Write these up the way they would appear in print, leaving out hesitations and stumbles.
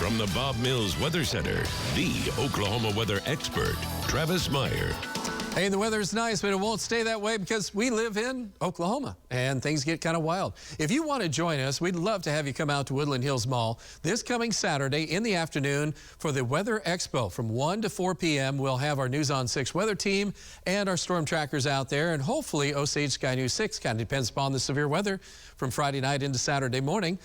From the Bob Mills Weather Center, the Oklahoma weather expert, Travis Meyer. Hey, the weather's nice, but it won't stay that way because we live in Oklahoma and things get kind of wild. If you want to join us, we'd love to have you come out to Woodland Hills Mall this coming Saturday in the afternoon for the Weather Expo from 1 to 4 p.m. We'll have our News on 6 weather team and our storm trackers out there, and hopefully Osage Sky News 6 kind of depends upon the severe weather from Friday night into Saturday morning.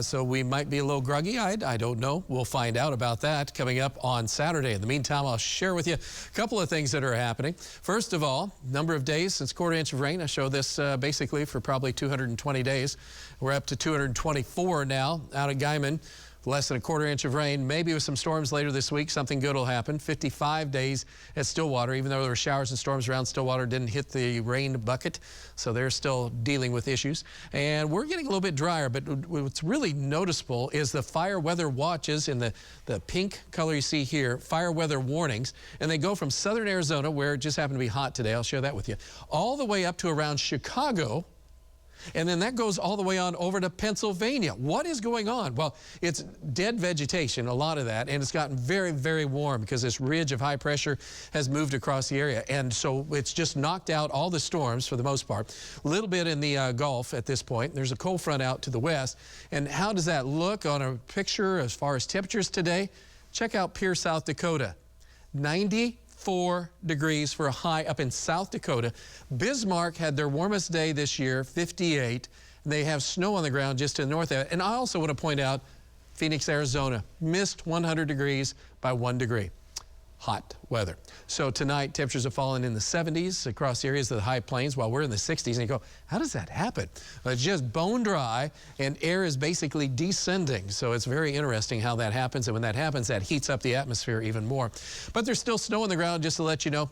So we might be a little groggy-eyed. I don't know. We'll find out about that coming up on Saturday. In the meantime, I'll share with you a couple of things that are happening. First of all, number of days since quarter inch of rain. I show this basically for probably 220 days. We're up to 224 now out of Guyman. Less than a quarter inch of rain, maybe with some storms later this week. Something good will happen. 55 days at Stillwater, even though there were showers and storms around Stillwater, didn't hit the rain bucket, so they're still dealing with issues. And we're getting a little bit drier, but what's really noticeable is the fire weather watches in the pink color you see here, fire weather warnings, and they go from southern Arizona, where it just happened to be hot today, I'll share that with you, all the way up to around Chicago. And then that goes all the way on over to Pennsylvania. What is going on? Well, it's dead vegetation, a lot of that, and it's gotten very, very warm because this ridge of high pressure has moved across the area. And so it's just knocked out all the storms for the most part. A little bit in the Gulf at this point. There's a cold front out to the west. And how does that look on a picture as far as temperatures today? Check out Pierce, South Dakota. 94 degrees for a high up in South Dakota. Bismarck had their warmest day this year, 58. They have snow on the ground just to the north of it. And I also want to point out Phoenix, Arizona, missed 100 degrees by 1 degree. Hot weather. So tonight, temperatures have fallen in the 70s across areas of the high plains while we're in the 60s. And you go, how does that happen? Well, it's just bone dry and air is basically descending. So it's very interesting how that happens. And when that happens, that heats up the atmosphere even more. But there's still snow on the ground, just to let you know.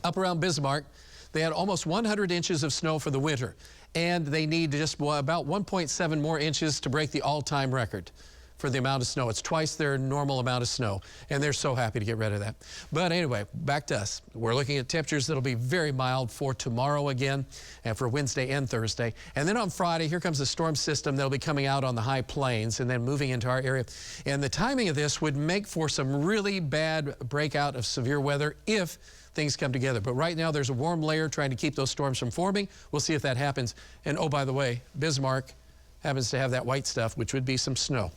Up around Bismarck, they had almost 100 inches of snow for the winter. And they need just about 1.7 more inches to break the all-time record for the amount of snow. It's twice their normal amount of snow, and they're so happy to get rid of that. But anyway, back to us. We're looking at temperatures that'll be very mild for tomorrow again, and for Wednesday and Thursday. And then on Friday, here comes the storm system that'll be coming out on the high plains and then moving into our area. And the timing of this would make for some really bad breakout of severe weather if things come together. But right now, there's a warm layer trying to keep those storms from forming. We'll see if that happens. And oh, by the way, Bismarck happens to have that white stuff, which would be some snow.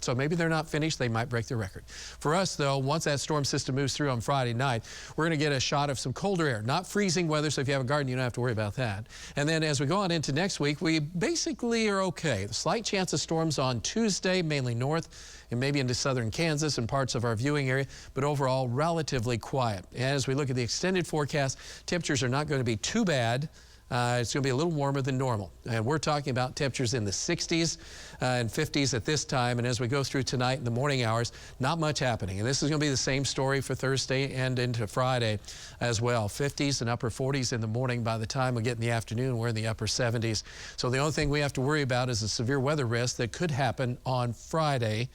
So maybe they're not finished. They might break their record. For us, though, once that storm system moves through on Friday night, we're going to get a shot of some colder air, not freezing weather. So if you have a garden, you don't have to worry about that. And then as we go on into next week, we basically are okay. The slight chance of storms on Tuesday, mainly north and maybe into southern Kansas and parts of our viewing area, but overall relatively quiet. And as we look at the extended forecast, temperatures are not going to be too bad. It's going to be a little warmer than normal. And we're talking about temperatures in the 60s and 50s at this time. And as we go through tonight in the morning hours, not much happening. And this is going to be the same story for Thursday and into Friday as well. 50s and upper 40s in the morning. By the time we get in the afternoon, we're in the upper 70s. So the only thing we have to worry about is a severe weather risk that could happen on Friday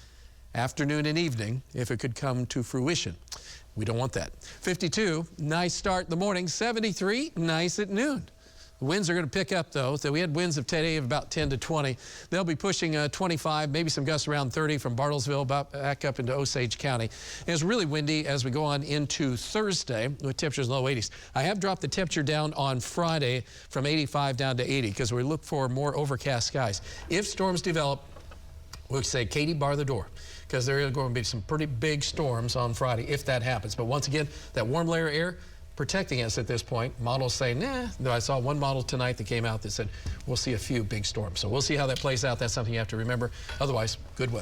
afternoon and evening if it could come to fruition. We don't want that. 52, nice start in the morning. 73, nice at noon. Winds are going to pick up, though. So we had winds of today of about 10 to 20. They'll be pushing 25, maybe some gusts around 30 from Bartlesville back up into Osage County. And it's really windy as we go on into Thursday with temperatures low 80s. I have dropped the temperature down on Friday from 85 down to 80 because we look for more overcast skies. If storms develop, we'll say, Katie, bar the door, because there are going to be some pretty big storms on Friday if that happens. But once again, that warm layer of air protecting us at this point. Models say, nah. Though I saw one model tonight that came out that said, we'll see a few big storms. So we'll see how that plays out. That's something you have to remember. Otherwise, good weather.